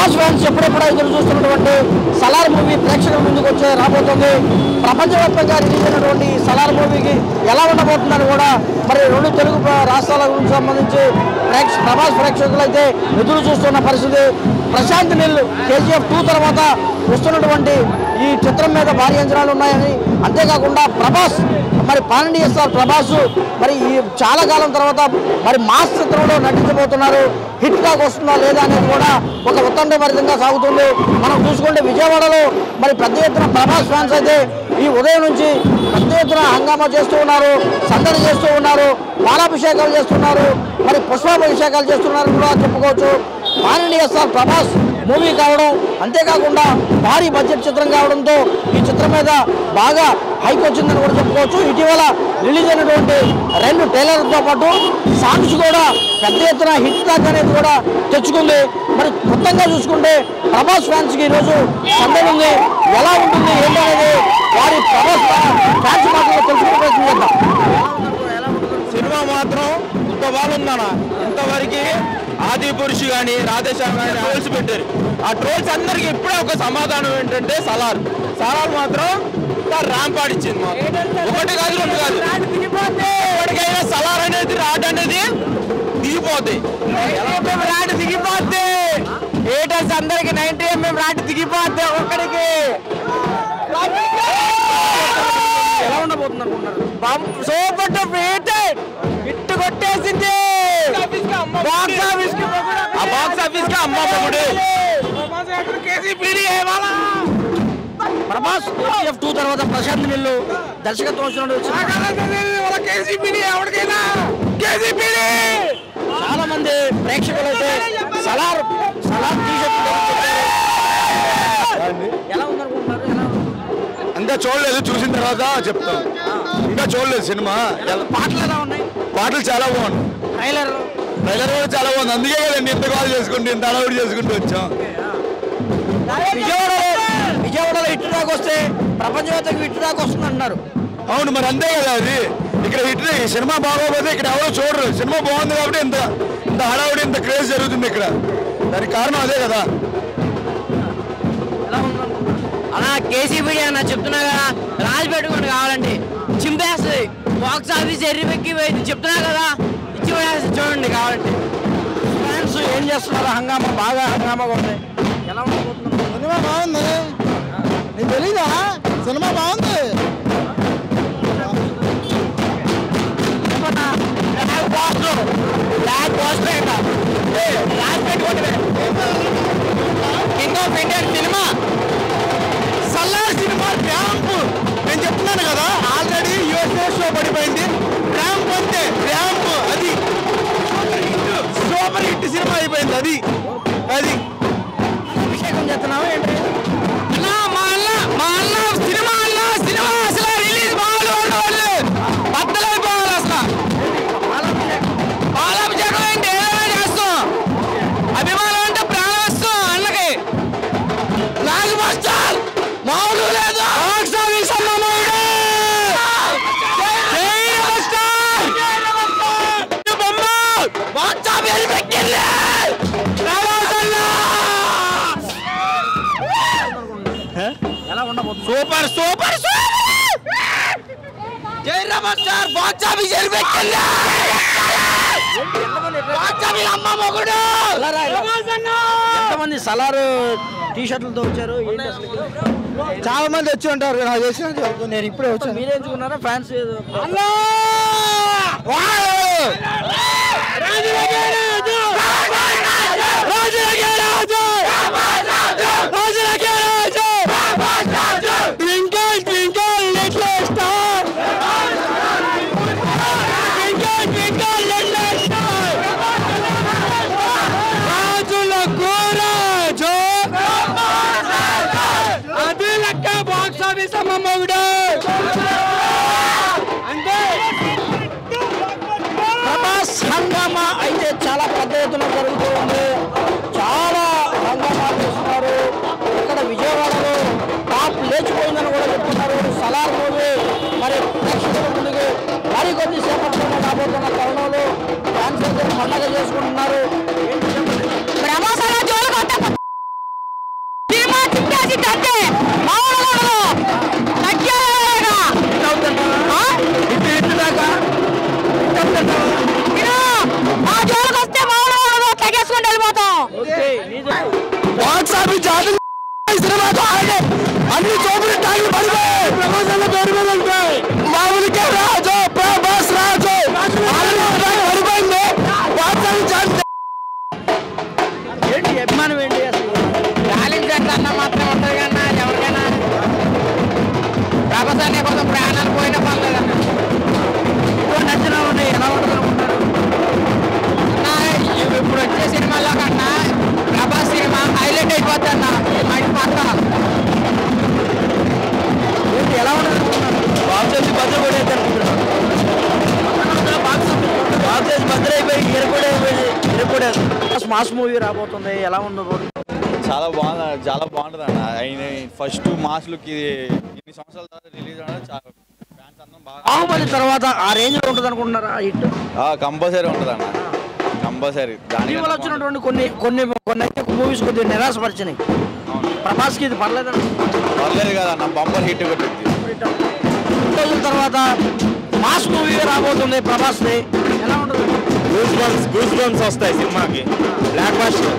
Prabhas fans ఎప్పుడెప్పుడు ఎదురు చూస్తున్నటువంటి సలార్ మూవీ ప్రేక్షకుల ముందుకు రాబోతుంది. ప్రపంచవ్యాప్తంగా రిలీజ్ అయినటువంటి సలార్ మూవీకి ఎలా ఉండబోతుందని కూడా మరి రెండు తెలుగు రాష్ట్రాల గురించి సంబంధించి ప్రభాస్ ప్రేక్షకులు అయితే ఎదురు చూస్తున్న పరిస్థితి. ప్రశాంత్ నీల్ KGF 2 తర్వాత వస్తున్నటువంటి ఈ చిత్రం మీద భారీ అంచనాలు ఉన్నాయని, అంతేకాకుండా ప్రభాస్ మరి 12 స్టార్ ప్రభాస్ మరి ఈ చాలా కాలం తర్వాత మరి మాస్ చిత్రంలో నటించబోతున్నారు. హిట్ టాక్ వస్తుందా లేదా అనేది కూడా ఒక ఉత్కంఠభరితంగా సాగుతుంది. మనం చూసుకుంటే విజయవాడలో మరి పెద్ద ఎత్తున ప్రభాస్ ఫ్యాన్స్ అయితే ఈ ఉదయం నుంచి పెద్ద ఎత్తున హంగామా చేస్తూ ఉన్నారు, సందడి చేస్తూ ఉన్నారు, పాలాభిషేకాలు చేస్తున్నారు, మరి పుష్పాభిషేకాలు చేస్తున్నారు కూడా చెప్పుకోవచ్చు. 12 స్టార్ ప్రభాస్ మూవీ కావడం, అంతేకాకుండా భారీ బడ్జెట్ చిత్రం కావడంతో ఈ చిత్రం మీద బాగా హైక్ వచ్చిందని కూడా చెప్పుకోవచ్చు. ఇటీవల రిలీజ్ అయినటువంటి 2 ట్రైలర్లతో పాటు సాంగ్స్ కూడా పెద్ద ఎత్తున హిట్ టాక్ అనేది కూడా తెచ్చుకుంది. మరి మొత్తంగా చూసుకుంటే ప్రభాస్ ఫ్యాన్స్కి ఈరోజు సందడి ఉంది. ఎలా ఉంటుంది ఏంటనేది వారి ప్రభాస్ ఫ్యాన్స్ మాత్రం తెలుసుకునే ప్రయత్నం చేద్దాం. సినిమా మాత్రం ఇంత బాగుందన్న. ఇంతవరకు ఆది పురుషు కానీ రాధేశ్యామ్ కానీ ట్రోల్స్ పెట్టారు. ఆ ట్రోల్స్ అందరికి ఇప్పుడే ఒక సమాధానం ఏంటంటే సలార్ మాత్రం ర్యాంపాడిచ్చింది. ఒకటి కాదు రెండు కాదు, ఎప్పటికైనా సలార్ అనేది రాడ్ అనేది దిగిపోద్ది. రాడ్ దిగిపోద్ది. ఏటర్స్ అందరికి 90mm రాడ్ దిగిపోద్ది. ఒక్కడికి ఎలా ఉండబోతుంది అనుకుంటున్నారు? సూపర్ హిట్ హిట్ కొట్టేసింది. బాక్స్ ఆఫీస్ కి అమ్మ మొగుడు. ప్రభాస్ KGF 2 తర్వాత ప్రశాంత్ నీల్ దర్శకత్వం చాలా మంది ప్రేక్షకులు అయితే సలార్ ఎలా ఉందనుకుంటున్నారు? ఇంకా చూడలేదు, చూసిన తర్వాత చెప్తాం. ఇంకా చూడలేదు సినిమా. పాటలు ఎలా ఉన్నాయి? పాటలు చాలా బాగున్నాయి. ట్రైలర్ కూడా చాలా బాగుంది. అందుకే కదండి ఇంత కాల్ చేసుకుంటూ ఇంత అలవాటు చేసుకుంటూ వచ్చాం. విజయవాడలో హిట్ టాక్ వస్తే ప్రపంచవ్యాప్తంగా హిట్ టాక్ వస్తుంది అంటున్నారు. అవును, మరి అంతే కదా. అది ఇక్కడ హిట్ సినిమా బాగోపోతే ఇక్కడ ఎవరో చూడరు. సినిమా బాగుంది కాబట్టి ఇంత హడావుడి ఇంత క్రేజ్ జరుగుతుంది ఇక్కడ. దానికి కారణం అదే కదా. అలా KCBD అన్న చెప్తున్నా కదా, రాజు పెట్టుకోండి కావాలంటే చింపేస్తుంది. బాక్స్ ఆఫీస్ ఎర్రిపెక్కి చెప్తున్నా కదా, ఇచ్చి చూడండి కావాలంటే. ఫ్యాన్స్ ఏం చేస్తున్నారు? హంగామా బాగా హంగామాగా ఉంది. ఎలా ఉండబోతున్నారు? సినిమా బాగుంది. నీకు తెలీదా? సినిమా బాగుంది. King of Indian cinema Salaar cinema ramp. నేను చెప్తున్నాను కదా, ఆల్రెడీ USA పడిపోయింది. ర్యాంప్ అంతే, ర్యాంప్. అది సూపర్ హిట్ సినిమా అయిపోయింది. అది అభిషేకం చేస్తున్నావు ఏంటి? మా అన్న సినిమా అసలు రిలీజ్ బాగాలి బద్దలైపోవాలి. అసలు పాలాభిషేకం ఏంటి? ఏదైనా చేస్తాం. అభిమానం అంటే ప్రాణిస్తాం అన్నకి. బ్లాక్ బస్టర్ మామూలు లేదు. ఎలా ఉండబోతుంది? సూపర్ జై రమన్ స్టార్ బాక్స్ ఆఫీస్ అమ్మ మొగుడు. ఎంతమంది సలార్ టీ-షర్ట్లతో వచ్చారు? చాలా మంది వచ్చి ఉంటారు. నాకు తెలిసిన నేను ఇప్పుడే వచ్చాను. మీరే ఎంచుకున్నారా ఫ్యాన్స్? బాక్స్ ఆఫీస్ అమ్మ మొగుడు. ప్రభాస్ హంగామా అయితే చాలా పెద్ద ఎత్తున జరుగుతూ ఉంది. చాలా హంగామా చేస్తున్నారు. ఇక్కడ విజయవాడలో టాప్ లేచిపోయిందని కూడా చెప్తున్నారు. సలార్ మూవీ మరి ప్రేక్షకుల ముందుకు మరికొద్ది సేపట్లోనే రాబోతున్న తరుణంలో ఫ్యాన్స్ అయితే పండగ చేసుకుంటున్నారు. కూడా మాస్ మూవీ రాబోతుంది, ఎలా ఉండబోతుంది? చాలా బాగుంటుంది అన్న. ఆయన ఫస్ట్ మాస్లుకి ఇన్ని సంవత్సరాల తర్వాత రిలీజ్ అవ్వడం చాలా ఫ్యాన్స్ అందరం బాగా. బాహుబలి తర్వాత ఆ రేంజ్ లో ఉంటుంది అనుకుంటున్నారా హిట్? కంపల్సరీ ఉంటుంది అన్న, కంపల్సరీ. దాని ఇటీవల వచ్చినటువంటి కొన్ని అయితే మూవీస్ కొద్దిగా నిరాశపరిచినాయి. ప్రభాస్కి ఇది పర్లేదు పర్లేదు కదా అన్న, బంపర్ హిట్ కొట్టింది. 2 రోజుల తర్వాత మాస్ మూవీ రాబోతుంది ప్రభాస్ది, ఎలా ఉంటుంది? గూస్ బంప్స్ వస్తాయి సినిమాకి. Block buster